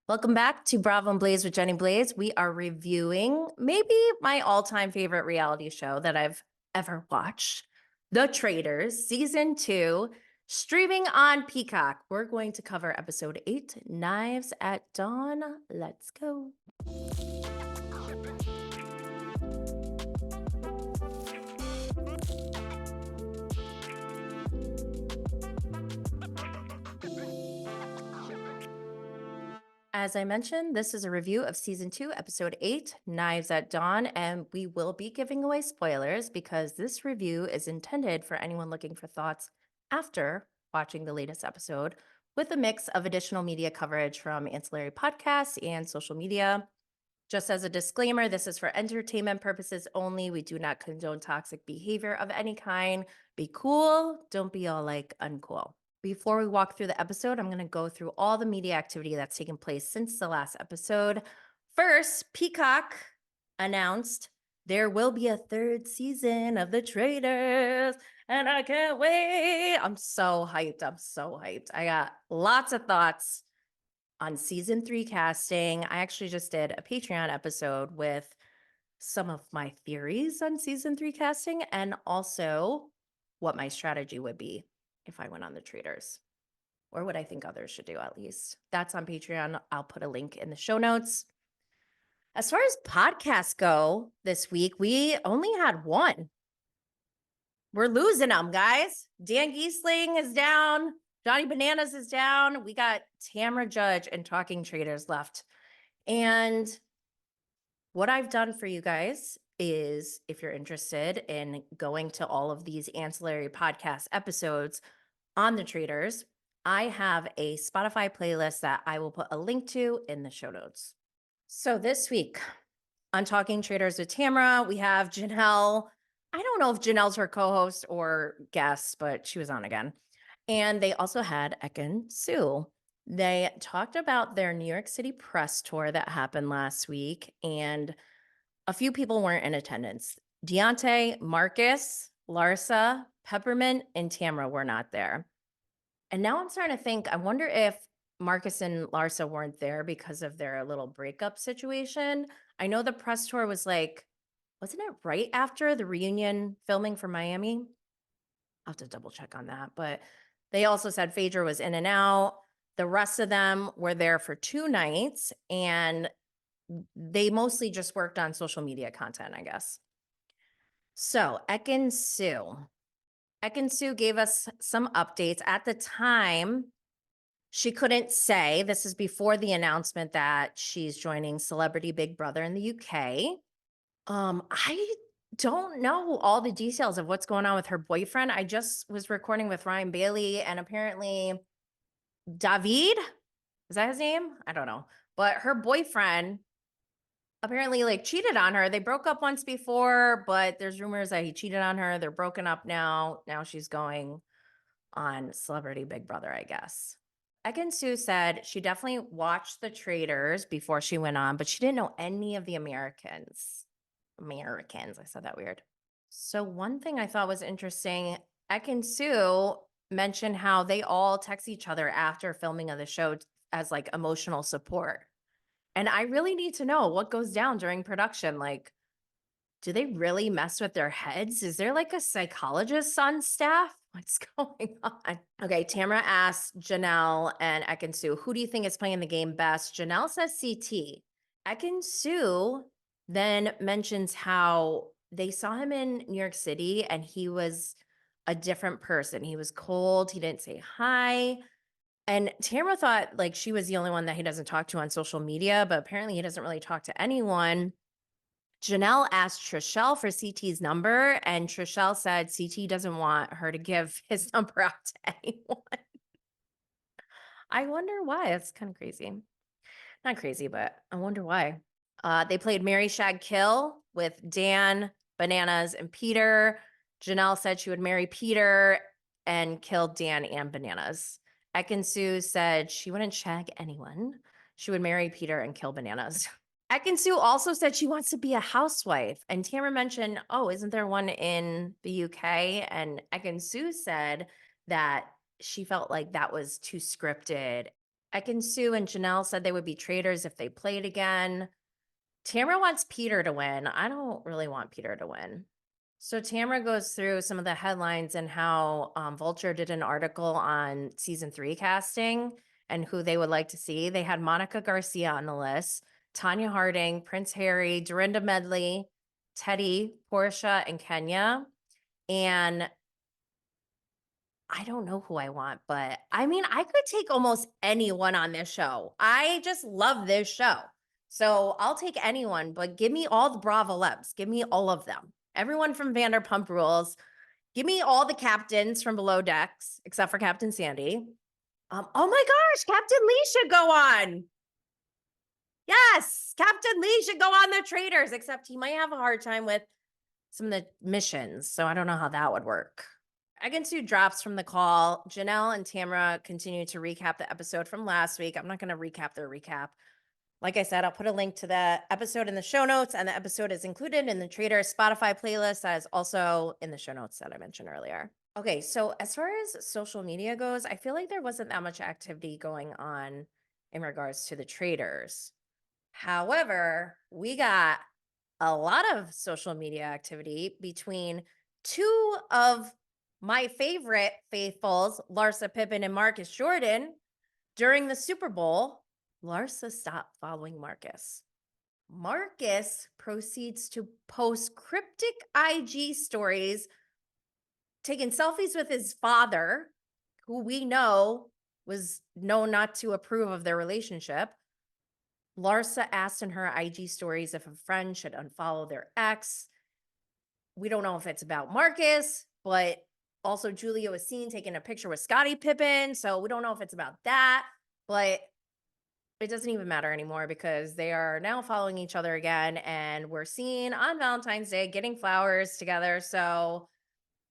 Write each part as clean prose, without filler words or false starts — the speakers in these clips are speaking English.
Welcome back to Bravo and Blaze with Jenny Blaze. We are reviewing maybe my all-time favorite reality show that I've ever watched, The Traitors, Season 2, streaming on Peacock. We're going to cover episode 8, Knives at Dawn. Let's go. As I mentioned, this is a review of season 2, episode 8, Knives at Dawn, and we will be giving away spoilers because this review is intended for anyone looking for thoughts after watching the latest episode, with a mix of additional media coverage from ancillary podcasts and social media. Just as a disclaimer, this is for entertainment purposes only. We do not condone toxic behavior of any kind. Be cool, don't be all like uncool. Before we walk through the episode, I'm going to go through all the media activity that's taken place since the last episode. First, Peacock announced there will be a third season of The Traitors, and I can't wait. I'm so hyped. I got lots of thoughts on season 3 casting. I actually just did a Patreon episode with some of my theories on season 3 casting and also what my strategy would be if I went on The Traitors, or what I think others should do at least. That's on Patreon. I'll put a link in the show notes. As far as podcasts go this week, we only had one. We're losing them, guys. Dan Giesling is down. Johnny Bananas is down. We got Tamra Judge and Talking Traitors left. And what I've done for you guys is, if you're interested in going to all of these ancillary podcast episodes on The Traitors, I have a Spotify playlist that I will put a link to in the show notes. So this week on Talking Traitors with Tamra, we have Janelle. I don't know if Janelle's her co-host or guest, but she was on again. And they also had Ekin Sue. They talked about their New York City press tour that happened last week, and a few people weren't in attendance. Deontay, Marcus, Larsa, Peppermint, and Tamra were not there. And now I'm starting to think, I wonder if Marcus and Larsa weren't there because of their little breakup situation. I know the press tour was like, wasn't it right after the reunion filming for Miami? I'll have to double check on that. But they also said Phaedra was in and out. The rest of them were there for 2 nights, and they mostly just worked on social media content, I guess. So Ekin Sue gave us some updates. At the time, she couldn't say, this is before the announcement that she's joining Celebrity Big Brother in the UK. I don't know all the details of what's going on with her boyfriend. I just was recording with Ryan Bailey, and apparently David, is that his name? I don't know. But her boyfriend apparently like cheated on her. They broke up once before, but there's rumors that he cheated on her. They're broken up now. Now she's going on Celebrity Big Brother, I guess. Ekin Sue said she definitely watched The Traitors before she went on, but she didn't know any of the Americans. I said that weird. So one thing I thought was interesting, Ekin Sue mentioned how they all text each other after filming of the show as like emotional support. And I really need to know what goes down during production. Like, do they really mess with their heads? Is there like a psychologist on staff? What's going on? Okay, Tamra asked Janelle and Ekin Sue, who do you think is playing the game best? Janelle says CT. Ekin Sue then mentions how they saw him in New York City and he was a different person. He was cold. He didn't say hi. And Tamra thought like she was the only one that he doesn't talk to on social media, but apparently he doesn't really talk to anyone. Janelle asked Trishelle for CT's number, and Trishelle said CT doesn't want her to give his number out to anyone. I wonder why. It's kind of crazy. Not crazy, but I wonder why. They played Mary Shag Kill with Dan, Bananas, and Peter. Janelle said she would marry Peter and kill Dan and Bananas. Ekin Sue said she wouldn't shag anyone. She would marry Peter and kill Bananas. Ekin Sue also said she wants to be a housewife. And Tamara mentioned, oh, isn't there one in the UK? And Ekin Sue said that she felt like that was too scripted. Sue and Janelle said they would be traitors if they played again. Tamara wants Peter to win. I don't really want Peter to win. So Tamara goes through some of the headlines and how Vulture did an article on season 3 casting and who they would like to see. They had Monica Garcia on the list, Tanya Harding, Prince Harry, Dorinda Medley, Teddy, Portia, and Kenya. And I don't know who I want, but I mean, I could take almost anyone on this show. I just love this show. So I'll take anyone, but give me all the Bravo Lebs. Give me all of them. Everyone from Vanderpump Rules. Give me all the captains from Below Decks, except for Captain Sandy. Oh my gosh, Captain Lee should go on. Yes, Captain Lee should go on the Traitors, except he might have a hard time with some of the missions. So I don't know how that would work. Sue drops from the call. Janelle and Tamara continue to recap the episode from last week. I'm not going to recap their recap. Like I said, I'll put a link to the episode in the show notes, and the episode is included in the Trader Spotify playlist that is also in the show notes that I mentioned earlier. Okay, so as far as social media goes, I feel like there wasn't that much activity going on in regards to the traders. However, we got a lot of social media activity between two of my favorite faithfuls, Larsa Pippen and Marcus Jordan. During the Super Bowl, Larsa stopped following Marcus. Marcus proceeds to post cryptic IG stories, taking selfies with his father, who we know was known not to approve of their relationship. Larsa asked in her IG stories if a friend should unfollow their ex. We don't know if it's about Marcus, but also Julia was seen taking a picture with Scottie Pippen. So we don't know if it's about that, but it doesn't even matter anymore because they are now following each other again. And we're seen on Valentine's Day getting flowers together. So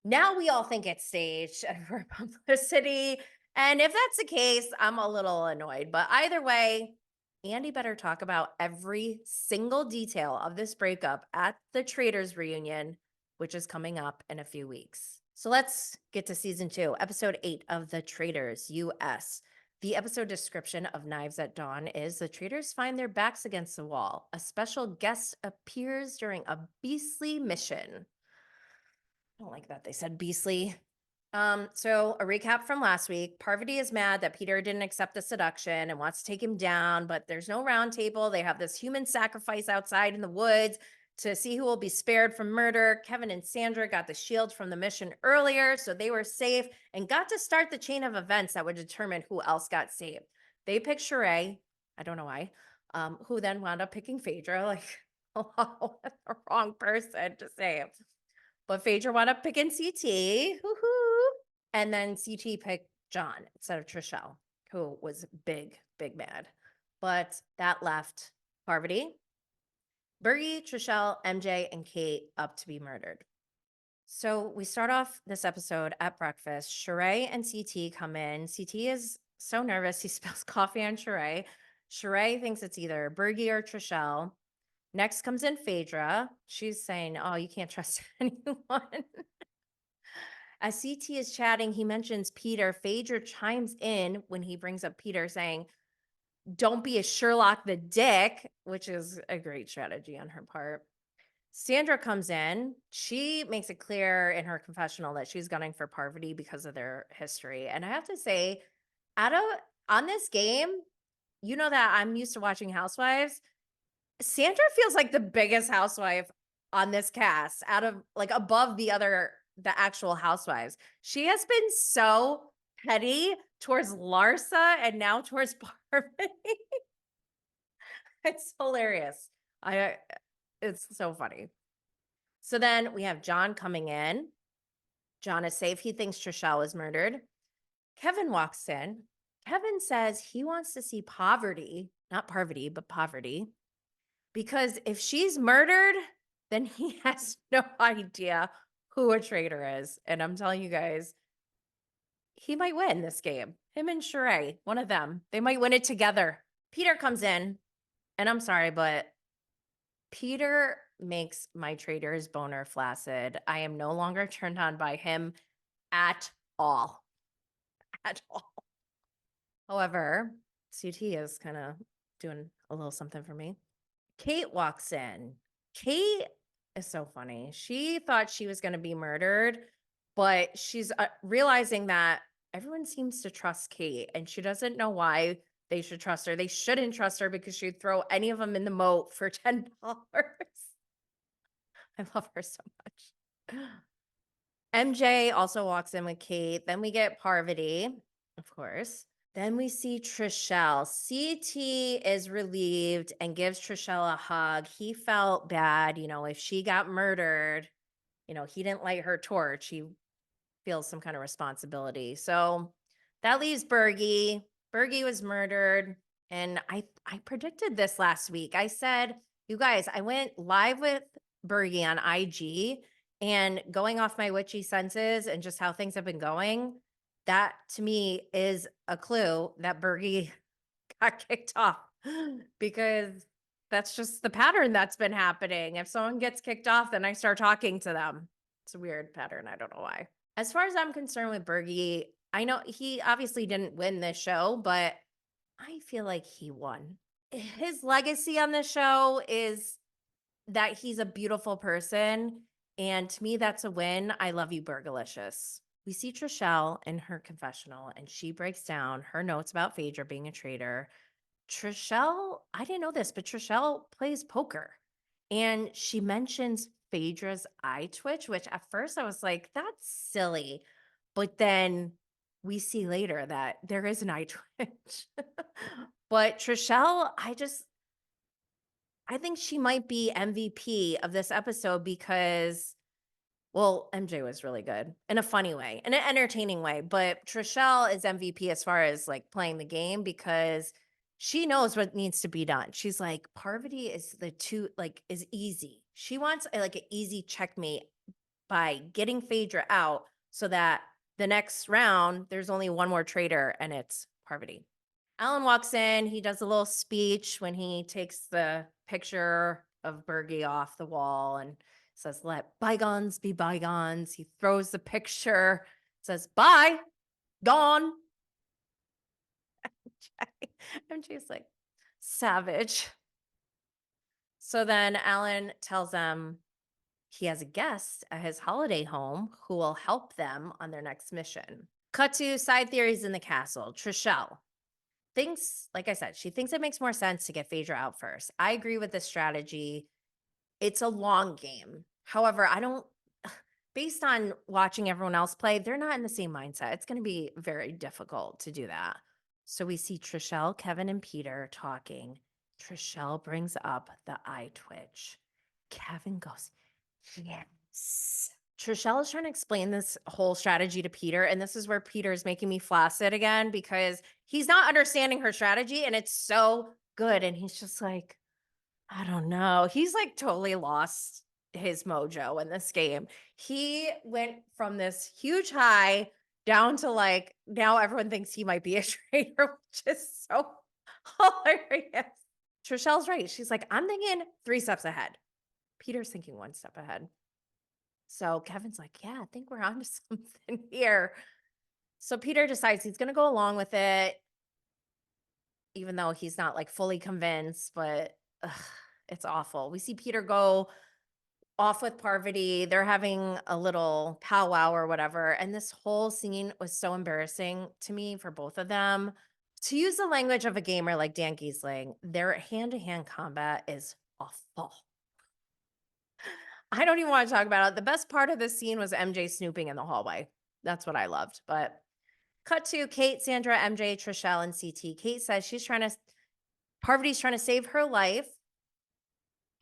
now we all think it's staged and for publicity. And if that's the case, I'm a little annoyed. But either way, Andy better talk about every single detail of this breakup at the Traders reunion, which is coming up in a few weeks. So let's get to season 2, episode 8 of the Traitors US. The episode description of Knives at Dawn is the traders find their backs against the wall. A special guest appears during a beastly mission. I don't like that they said beastly. So a recap from last week. Parvati is mad that Peter didn't accept the seduction and wants to take him down, but there's no round table. They have this human sacrifice outside in the woods to see who will be spared from murder. Kevin and Sandra got the shield from the mission earlier, so they were safe and got to start the chain of events that would determine who else got saved. They picked Sheree, I don't know why, who then wound up picking Phaedra, like the wrong person to save. But Phaedra wound up picking CT. Hoo-hoo. And then CT picked John instead of Trishelle, who was big, big mad. But that left Parvati, Bergie, Trishelle, MJ, and Kate up to be murdered. So we start off this episode at breakfast. Sheree and CT come in. CT is so nervous. He spills coffee on Sheree. Sheree thinks it's either Bergie or Trishelle. Next comes in Phaedra. She's saying, oh, you can't trust anyone. As CT is chatting, he mentions Peter. Phaedra chimes in when he brings up Peter, saying, don't be a Sherlock the dick, which is a great strategy on her part. Sandra comes in. She makes it clear in her confessional that she's gunning for Parvati because of their history. And I have to say, on this game, you know that I'm used to watching Housewives. Sandra feels like the biggest housewife on this cast out of like above the actual housewives. She has been so petty towards Larsa and now towards Parvati. It's hilarious. It's so funny. So then we have John coming in. John is safe. He thinks Trishelle was murdered. Kevin walks in. Kevin says he wants to see Poverty, not Parvati, but Poverty. Because if she's murdered, then he has no idea who a traitor is. And I'm telling you guys, he might win this game. Him and Sheree, one of them, they might win it together. Peter comes in, and I'm sorry, but Peter makes my traitor's boner flaccid. I am no longer turned on by him at all. At all. However, CT is kind of doing a little something for me. Kate walks in. Kate is so funny. She thought she was going to be murdered, but she's realizing that everyone seems to trust Kate and she doesn't know why they should trust her. They shouldn't trust her because she'd throw any of them in the moat for $10. I love her so much. MJ also walks in with Kate. Then we get Parvati, of course. Then we see Trishelle. CT is relieved and gives Trishelle a hug. He felt bad, if she got murdered, he didn't light her torch. He feels some kind of responsibility. So that leaves Bergie. Bergie was murdered. And I predicted this last week. I said, you guys, I went live with Bergie on IG and going off my witchy senses and just how things have been going. That to me is a clue that Bergie got kicked off because that's just the pattern that's been happening. If someone gets kicked off, then I start talking to them. It's a weird pattern. I don't know why. As far as I'm concerned with Bergie, I know he obviously didn't win this show, but I feel like he won. His legacy on this show is that he's a beautiful person. And to me, that's a win. I love you, Burgalicious. We see Trishelle in her confessional, and she breaks down her notes about Phaedra being a traitor. Trishelle, I didn't know this, but Trishelle plays poker. And she mentions Phaedra's eye twitch, which at first I was like, that's silly. But then we see later that there is an eye twitch. But Trishelle, I think she might be MVP of this episode because, well, MJ was really good in a funny way, in an entertaining way. But Trishelle is MVP as far as like playing the game because she knows what needs to be done. She's like, Parvati is is easy. She wants like an easy checkmate by getting Phaedra out so that the next round, there's only one more traitor and it's Parvati. Alan walks in. He does a little speech when he takes the picture of Bergie off the wall and says, let bygones be bygones. He throws the picture, says, bye, gone. MJ's like, savage. So then Alan tells them he has a guest at his holiday home who will help them on their next mission. Cut to side theories in the castle. Trishelle thinks, like I said, she thinks it makes more sense to get Phaedra out first. I agree with this strategy. It's a long game. However, I don't, based on watching everyone else play, they're not in the same mindset. It's going to be very difficult to do that. So we see Trishelle, Kevin, and Peter talking. Trishelle brings up the eye twitch. Kevin goes, yes. Trishelle is trying to explain this whole strategy to Peter, and this is where Peter is making me flaccid again because he's not understanding her strategy, and it's so good. And he's just like, I don't know. He's like totally lost his mojo in this game. He went from this huge high down to like now everyone thinks he might be a traitor, which is so hilarious. Trishelle's right. She's like, I'm thinking 3 steps ahead. Peter's thinking 1 step ahead. So Kevin's like, yeah, I think we're onto something here. So Peter decides he's going to go along with it, even though he's not like fully convinced, but ugh, it's awful. We see Peter go off with Parvati. They're having a little powwow or whatever. And this whole scene was so embarrassing to me for both of them. To use the language of a gamer like Dan Giesling, their hand-to-hand combat is awful. I don't even want to talk about it. The best part of this scene was MJ snooping in the hallway. That's what I loved. But cut to Kate, Sandra, MJ, Trishelle, and CT. Kate says Parvati's trying to save her life.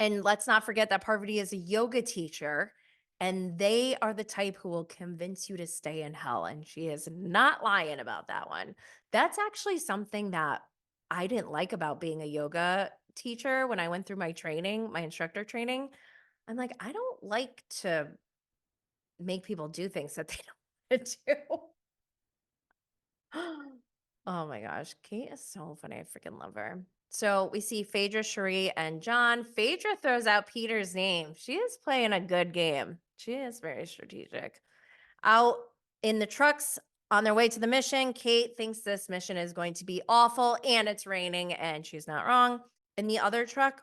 And let's not forget that Parvati is a yoga teacher and they are the type who will convince you to stay in hell. And she is not lying about that one. That's actually something that I didn't like about being a yoga teacher when I went through my training, my instructor training. I'm like, I don't like to make people do things that they don't want to do. Oh my gosh, Kate is so funny. I freaking love her. So we see Phaedra, Cherie, and John. Phaedra throws out Peter's name. She is playing a good game. She is very strategic. Out in the trucks, On their way to the mission, Kate thinks this mission is going to be awful and it's raining, and she's not wrong. In the other truck,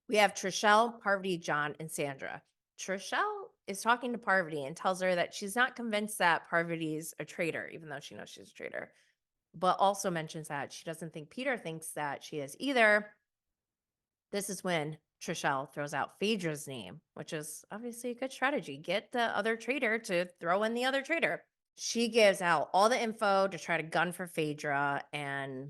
we have Trishelle, Parvati, John, and Sandra. Trishelle is talking to Parvati and tells her that she's not convinced that Parvati's a traitor, even though she knows she's a traitor, but also mentions that she doesn't think Peter thinks that she is either. This is when Trishelle throws out Phaedra's name, which is obviously a good strategy. Get the other traitor to throw in the other traitor. She gives out all the info to try to gun for Phaedra, and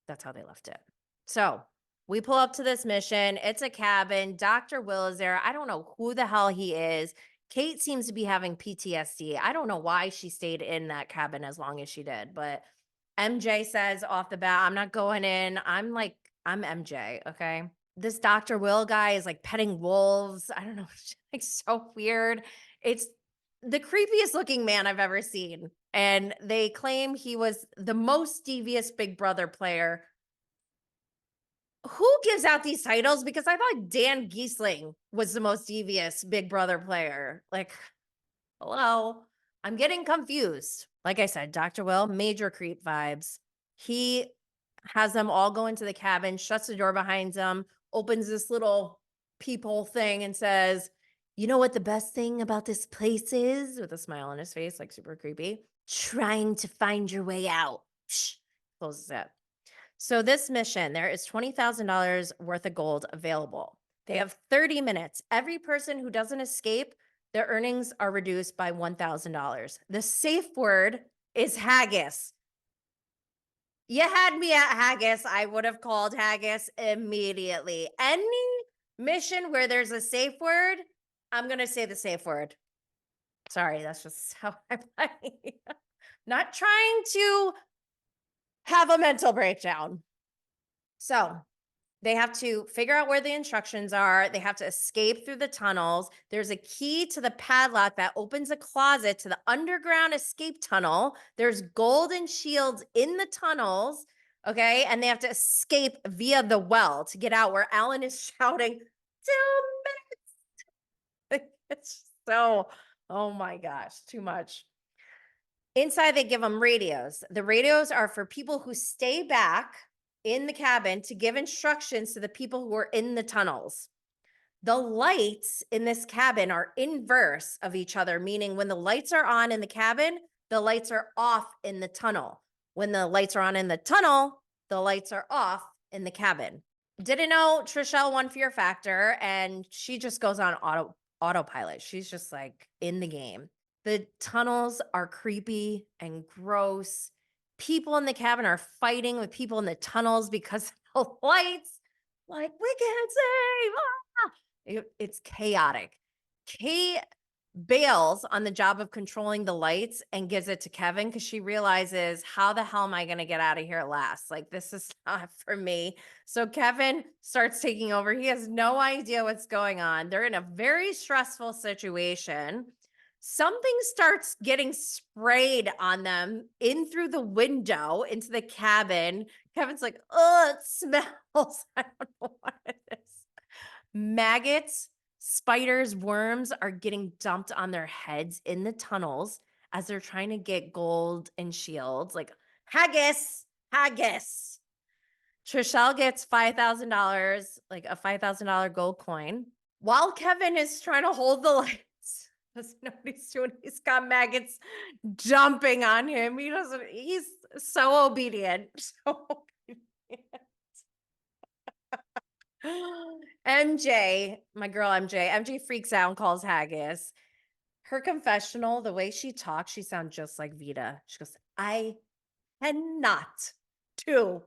that's how they left it. So we pull up to this mission. It's a cabin. Dr. Will is there. I don't know who the hell he is. Kate seems to be having PTSD. I don't know why she stayed in that cabin as long as she did, but MJ says off the bat, I'm not going in. I'm MJ. Okay. This Dr. Will guy is like petting wolves. I don't know. It's like so weird. It's the creepiest looking man I've ever seen. And they claim he was the most devious Big Brother player. Who gives out these titles? Because I thought Dan Giesling was the most devious Big Brother player. Like, hello. I'm getting confused. Like I said, Dr. Will, major creep vibes. He has them all go into the cabin, shuts the door behind them, opens this little peephole thing and says, "You know what the best thing about this place is?" With a smile on his face, like super creepy. "Trying to find your way out." Psh, closes it. So this mission, there is $20,000 worth of gold available. They have 30 minutes. Every person who doesn't escape, their earnings are reduced by $1,000. The safe word is haggis. You had me at haggis. I would have called haggis immediately. Any mission where there's a safe word, I'm going to say the safe word. Sorry, that's just how I play. Not trying to have a mental breakdown. So they have to figure out where the instructions are. They have to escape through the tunnels. There's a key to the padlock that opens a closet to the underground escape tunnel. There's golden shields in the tunnels. Okay. And they have to escape via the well to get out, where Alan is shouting, 2 minutes. It's so, oh my gosh, too much. Inside, they give them radios. The radios are for people who stay back in the cabin to give instructions to the people who are in the tunnels. The lights in this cabin are inverse of each other, meaning when the lights are on in the cabin, the lights are off in the tunnel. When the lights are on in the tunnel, the lights are off in the cabin. Didn't know Trishelle won Fear Factor, and she just goes on autopilot. She's just like in the game. The tunnels are creepy and gross. People in the cabin are fighting with people in the tunnels because of the lights. Like, we can't save. It's chaotic. Kate bails on the job of controlling the lights and gives it to Kevin because she realizes, how the hell am I going to get out of here last? Like, this is not for me. So Kevin starts taking over. He has no idea what's going on. They're in a very stressful situation. Something starts getting sprayed on them in through the window into the cabin. Kevin's like, "Oh, it smells." I don't know what it is. Maggots, spiders, worms are getting dumped on their heads in the tunnels as they're trying to get gold and shields. Like, haggis, haggis. Trishelle gets $5,000, like a $5,000 gold coin, while Kevin is trying to hold the lights. Doesn't know what he's doing. He's got maggots jumping on him. He's so obedient. So obedient. MJ, my girl MJ freaks out and calls haggis. Her confessional, the way she talks, she sounds just like Vita. She goes, "I cannot do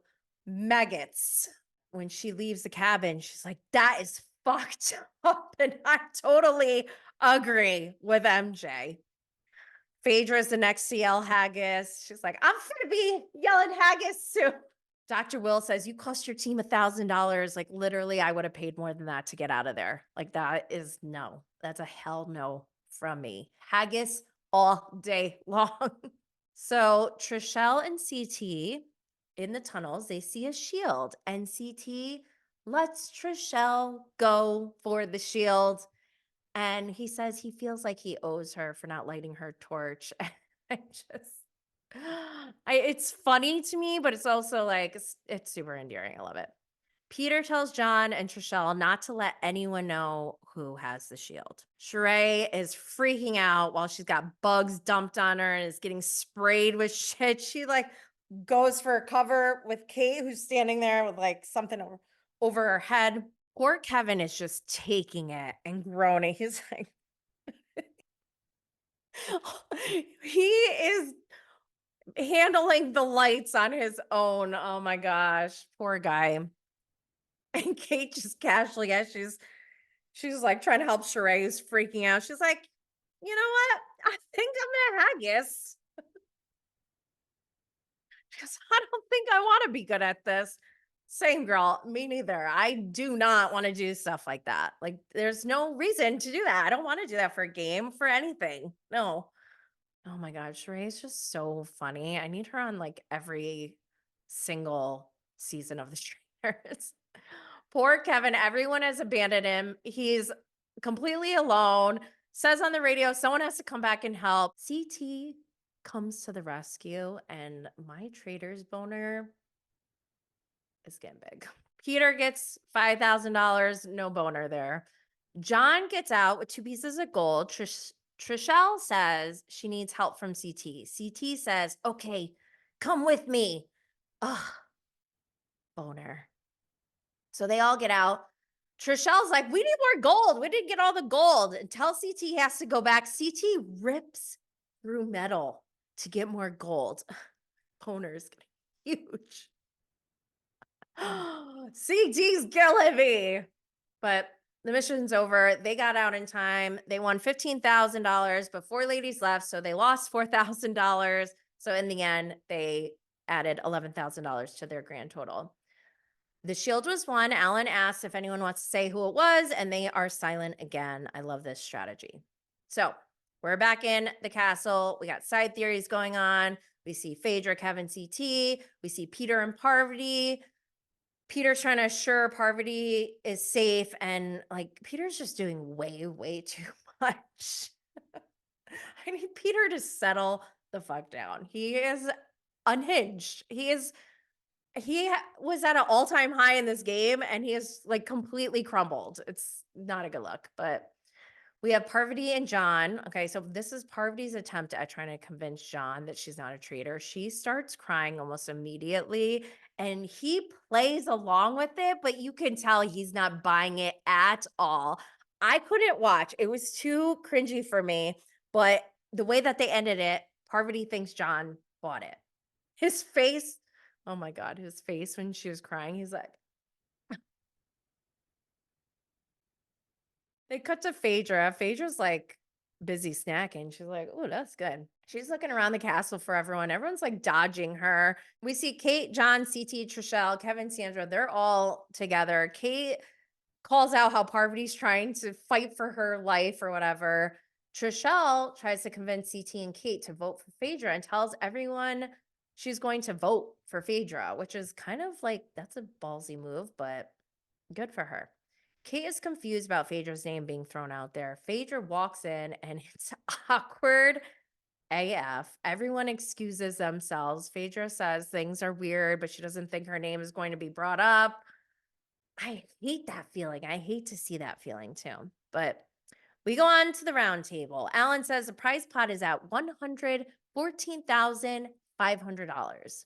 maggots." When she leaves the cabin, she's like, "That is fucked up." And I totally agree with MJ. Phaedra's the next to yell haggis. She's like, "I'm gonna be yelling haggis soon." Dr. Will says, "You cost your team $1,000. Like, literally, I would have paid more than that to get out of there. Like, that is no. That's a hell no from me. Haggis all day long." So Trishelle and CT in the tunnels, they see a shield, and CT lets Trishelle go for the shield. And he says he feels like he owes her for not lighting her torch. I just it's funny to me, but it's also like it's super endearing. I love it. Peter tells John and Trishelle not to let anyone know who has the shield. Sheree is freaking out while she's got bugs dumped on her and is getting sprayed with shit. She like goes for a cover with Kate, who's standing there with like something over her head. Poor Kevin is just taking it and groaning. He's like, he is handling the lights on his own. Oh my gosh, poor guy. And Kate just casually, as she's like trying to help Sheree, who's freaking out. She's like, you know what? I think I'm gonna haggis because I don't think I want to be good at this. Same girl, me neither. I do not want to do stuff like that. Like, there's no reason to do that. I don't want to do that for a game, for anything. No. Oh my God, Sheree is just so funny. I need her on like every single season of the Traitors. Poor Kevin, everyone has abandoned him. He's completely alone. Says on the radio, someone has to come back and help. CT comes to the rescue, and my Traitors boner is getting big. Peter gets $5,000, no boner there. John gets out with 2 pieces of gold. Trishelle says she needs help from CT. CT says, okay, come with me. Ugh, boner. So they all get out. Trishelle's like, we need more gold. We didn't get all the gold. Until CT has to go back. CT rips through metal to get more gold. Boner's getting huge. CT's killing me. But the mission's over. They got out in time. They won $15,000, but 4 ladies left. So they lost $4,000. So in the end, they added $11,000 to their grand total. The shield was won. Alan asked if anyone wants to say who it was, and they are silent again. I love this strategy. So we're back in the castle. We got side theories going on. We see Phaedra, Kevin, CT. We see Peter and Parvati. Peter's trying to assure Parvati is safe, and like Peter's just doing way, way too much. I need Peter to settle the fuck down. He is unhinged. Was at an all-time high in this game, and he is like completely crumbled. It's not a good look, but we have Parvati and John. Okay, so this is Parvati's attempt at trying to convince John that she's not a traitor. She starts crying almost immediately, and he plays along with it, but you can tell he's not buying it at all. I couldn't watch. It was too cringy for me, but the way that they ended it, Parvati thinks John bought it. His face, oh my God, his face when she was crying, he's like, they cut to Phaedra. Phaedra's like busy snacking. She's like, oh, that's good. She's looking around the castle for everyone. Everyone's like dodging her. We see Kate, John, CT, Trishelle, Kevin, Sandra. They're all together. Kate calls out how Parvati's trying to fight for her life or whatever. Trishelle tries to convince CT and Kate to vote for Phaedra and tells everyone she's going to vote for Phaedra, which is kind of like, that's a ballsy move, but good for her. Kate is confused about Phaedra's name being thrown out there. Phaedra walks in and it's awkward AF. Everyone excuses themselves. Phaedra says things are weird, but she doesn't think her name is going to be brought up. I hate that feeling. I hate to see that feeling too. But we go on to the round table. Alan says the prize pot is at $114,500.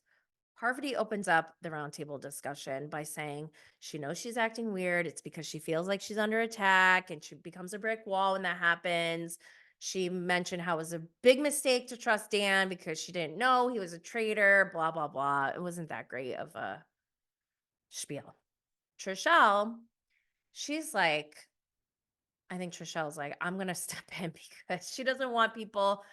Parvati opens up the roundtable discussion by saying she knows she's acting weird. It's because she feels like she's under attack and she becomes a brick wall when that happens. She mentioned how it was a big mistake to trust Dan because she didn't know he was a traitor, blah, blah, blah. It wasn't that great of a spiel. Trishelle, she's like, I think Trishelle's like, I'm going to step in because she doesn't want people.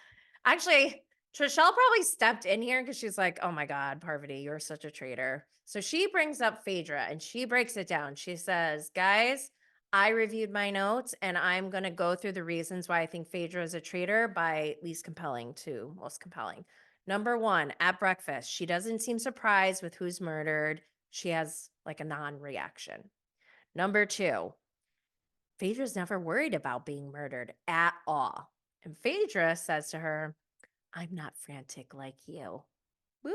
Actually, Trishelle probably stepped in here because she's like, oh my God, Parvati, you're such a traitor. So she brings up Phaedra and she breaks it down. She says, guys, I reviewed my notes and I'm going to go through the reasons why I think Phaedra is a traitor by least compelling to most compelling. Number one, at breakfast, she doesn't seem surprised with who's murdered. She has like a non reaction. Number two, Phaedra's never worried about being murdered at all. And Phaedra says to her, I'm not frantic like you. Woo!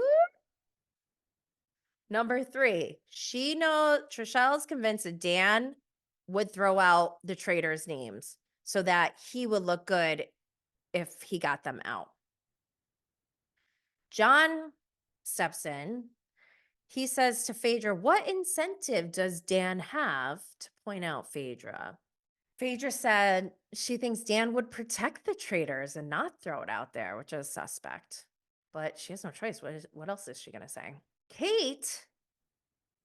Number 3, Trishelle's convinced that Dan would throw out the traitors' names so that he would look good if he got them out. John steps in. He says to Phaedra, "What incentive does Dan have to point out Phaedra?" Phaedra said she thinks Dan would protect the traitors and not throw it out there, which is suspect. But she has no choice. What else is she going to say? Kate,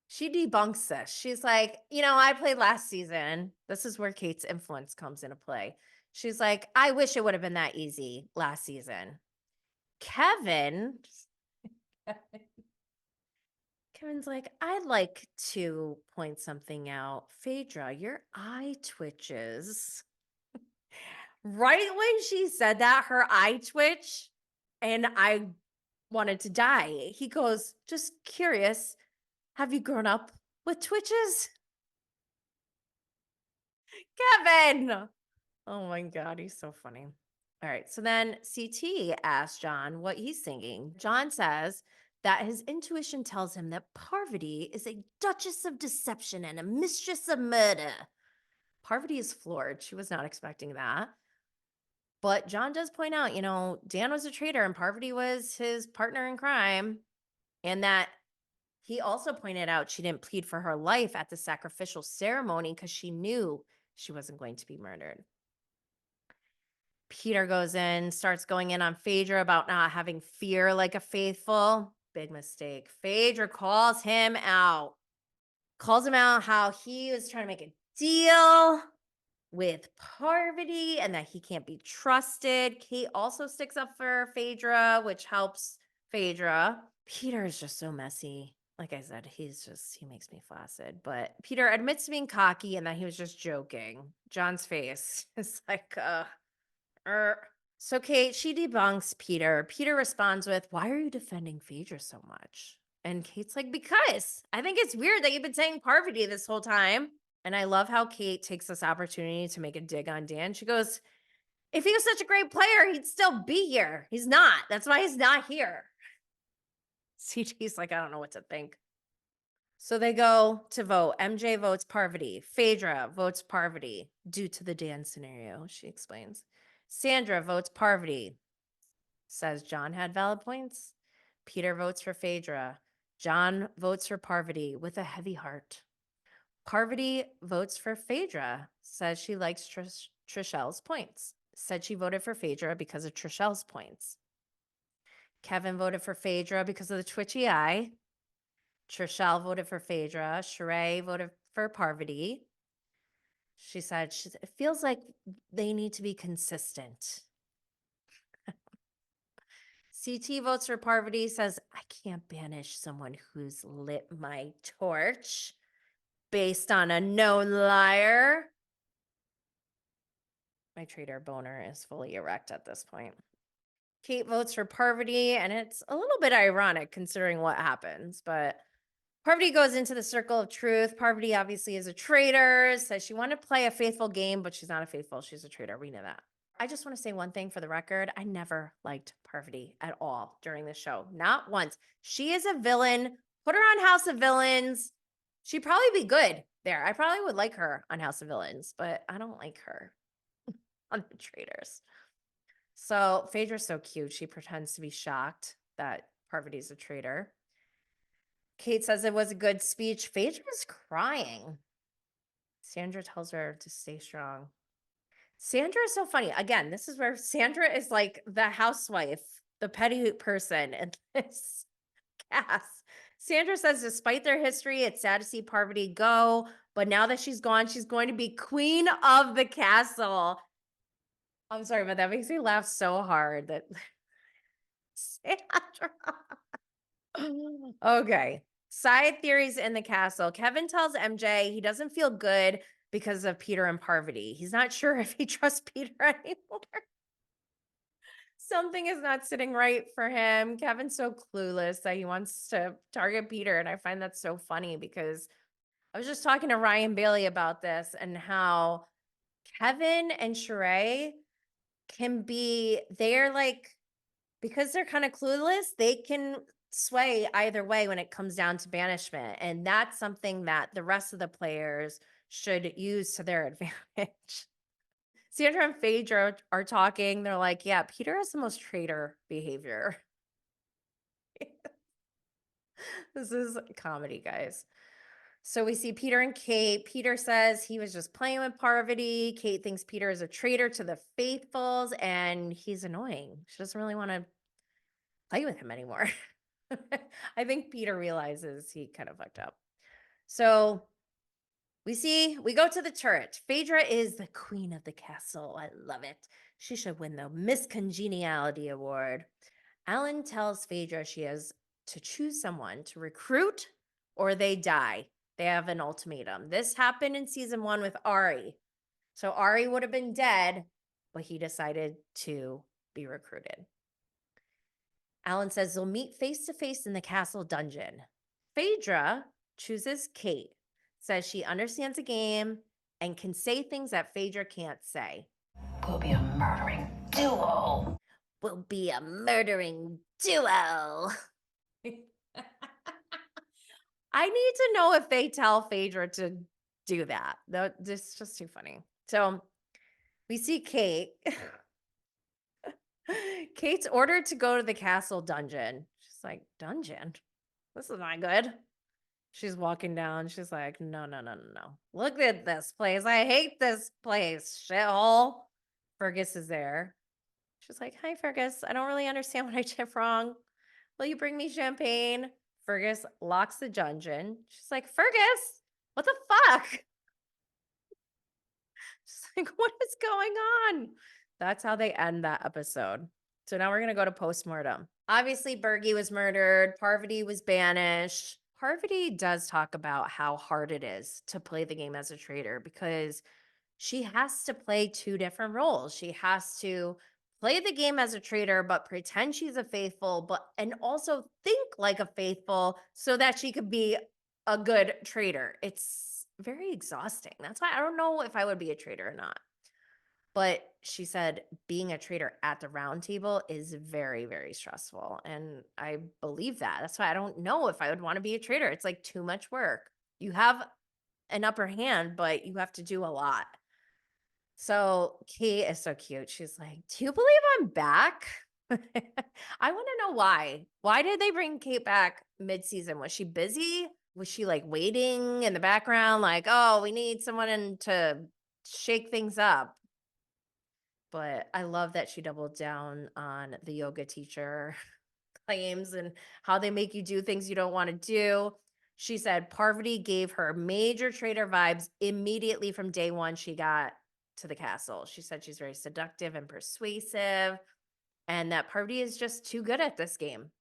she debunks this. She's like, I played last season. This is where Kate's influence comes into play. She's like, I wish it would have been that easy last season. Kevin, Kevin's like, I'd like to point something out. Phaedra, your eye twitches. Right when she said that, her eye twitch, and I wanted to die. He goes, just curious, have you grown up with twitches? Kevin! Oh my God, he's so funny. All right. So then CT asks John what he's thinking. John says that his intuition tells him that Parvati is a duchess of deception and a mistress of murder. Parvati is floored. She was not expecting that. But John does point out, Dan was a traitor and Parvati was his partner in crime. And that he also pointed out she didn't plead for her life at the sacrificial ceremony because she knew she wasn't going to be murdered. Peter goes in, starts going in on Phaedra about not having fear like a faithful. Big mistake. Phaedra calls him out. Calls him out how he was trying to make a deal with Parvati and that he can't be trusted. Kate also sticks up for Phaedra, which helps Phaedra. Peter is just so messy. Like I said, he makes me flaccid. But Peter admits to being cocky and that he was just joking. John's face is like, So Kate, she debunks Peter. Peter responds with, "Why are you defending Phaedra so much?" And Kate's like, "Because I think it's weird that you've been saying Parvati this whole time." And I love how Kate takes this opportunity to make a dig on Dan. She goes, "If he was such a great player, he'd still be here. He's not. That's why he's not here." CT's like, I don't know what to think. So they go to vote. MJ votes Parvati. Phaedra votes Parvati due to the Dan scenario, she explains. Sandra votes Parvati, says John had valid points. Peter votes for Phaedra. John votes for Parvati with a heavy heart. Parvati votes for Phaedra, says she likes Trishelle's points. Said she voted for Phaedra because of Trishelle's points. Kevin voted for Phaedra because of the twitchy eye. Trishelle voted for Phaedra. Sheree voted for Parvati. She said it feels like they need to be consistent. CT votes for Parvati, says, I can't banish someone who's lit my torch based on a known liar. My traitor boner is fully erect at this point. Kate votes for Parvati, and it's a little bit ironic considering what happens, but Parvati goes into the circle of truth. Parvati obviously is a traitor, says she wanted to play a faithful game, but she's not a faithful. She's a traitor. We know that. I just want to say one thing for the record. I never liked Parvati at all during the show. Not once. She is a villain. Put her on House of Villains. She'd probably be good there. I probably would like her on House of Villains, but I don't like her on the traitors. So Phaedra's so cute. She pretends to be shocked that Parvati's a traitor. Kate says it was a good speech. Phaedra's crying. Sandra tells her to stay strong. Sandra is so funny. Again, this is where Sandra is like the housewife, the petty person in this cast. Sandra says, despite their history, it's sad to see Parvati go, but now that she's gone, she's going to be queen of the castle. I'm sorry, but that makes me laugh so hard that Sandra. Okay. Side theories in the castle. Kevin tells MJ he doesn't feel good because of Peter and Parvati. He's not sure if he trusts Peter anymore. Something is not sitting right for him. Kevin's so clueless that he wants to target Peter. And I find that so funny because I was just talking to Ryan Bailey about this and how Kevin and Sheree they're like Because they're kind of clueless, they can sway either way when it comes down to banishment. And that's something that the rest of the players should use to their advantage. Sandra and Phaedra are talking. They're like, yeah, Peter has the most traitor behavior. This is comedy, guys. So we see Peter and Kate. Peter says he was just playing with Parvati. Kate thinks Peter is a traitor to the faithfuls and he's annoying. She doesn't really want to play with him anymore. I think Peter realizes he kind of fucked up. So we go to the turret. Phaedra is the queen of the castle. I love it. She should win the Miss Congeniality Award. Alan tells Phaedra she has to choose someone to recruit or they die. They have an ultimatum. This happened in season 1 with Ari. So Ari would have been dead, but he decided to be recruited. Alan says they'll meet face to face in the castle dungeon. Phaedra chooses Kate, says she understands the game and can say things that Phaedra can't say. We'll be a murdering duo. We'll be a murdering duo. I need to know if they tell Phaedra to do that. This is just too funny. So we see Kate. Kate's ordered to go to the castle dungeon. She's like, dungeon? This is not good. She's walking down. She's like, no, no, no, no, no. Look at this place. I hate this place. Shithole. Fergus is there. She's like, hi, Fergus. I don't really understand what I did wrong. Will you bring me champagne? Fergus locks the dungeon. She's like, Fergus, what the fuck? She's like, what is going on? That's how they end that episode. So now we're going to go to postmortem. Obviously, Bergie was murdered. Parvati was banished. Parvati does talk about how hard it is to play the game as a traitor because she has to play 2 different roles. She has to play the game as a traitor, but pretend she's a faithful, and also think like a faithful so that she could be a good traitor. It's very exhausting. That's why I don't know if I would be a traitor or not. But she said being a traitor at the round table is very, very stressful. And I believe that. That's why I don't know if I would want to be a traitor. It's like too much work. You have an upper hand, but you have to do a lot. So Kate is so cute. She's like, do you believe I'm back? I want to know why. Why did they bring Kate back mid-season? Was she busy? Was she like waiting in the background? Like, oh, we need someone to shake things up. But I love that she doubled down on the yoga teacher claims and how they make you do things you don't want to do. She said Parvati gave her major traitor vibes immediately from day 1 she got to the castle. She said she's very seductive and persuasive and that Parvati is just too good at this game.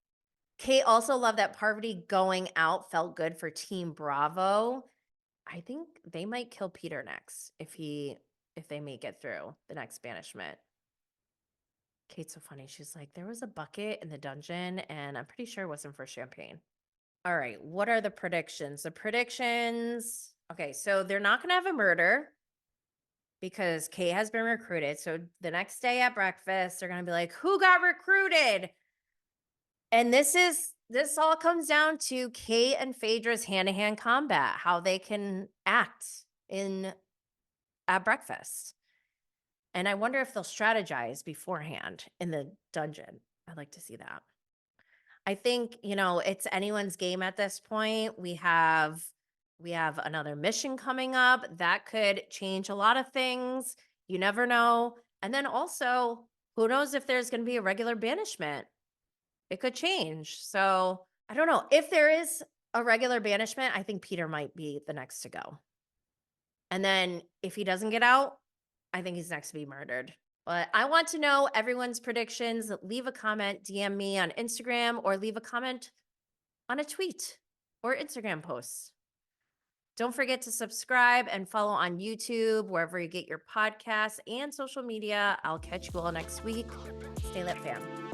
Kate also loved that Parvati going out felt good for Team Bravo. I think they might kill Peter next if they make it through the next banishment. Kate's so funny. She's like, there was a bucket in the dungeon, and I'm pretty sure it wasn't for champagne. All right, what are the predictions? The predictions. Okay, so they're not going to have a murder because Kate has been recruited. So the next day at breakfast, they're going to be like, who got recruited? And this all comes down to Kate and Phaedra's hand-to-hand combat, how they can act at breakfast. And I wonder if they'll strategize beforehand in the dungeon. I'd like to see that. I think, it's anyone's game at this point. We have another mission coming up that could change a lot of things. You never know. And then also, who knows if there's going to be a regular banishment? It could change. So I don't know. If there is a regular banishment, I think Peter might be the next to go. And then if he doesn't get out, I think he's next to be murdered. But I want to know everyone's predictions. Leave a comment, DM me on Instagram, or leave a comment on a tweet or Instagram posts. Don't forget to subscribe and follow on YouTube, wherever you get your podcasts and social media. I'll catch you all next week. Stay lit, fam.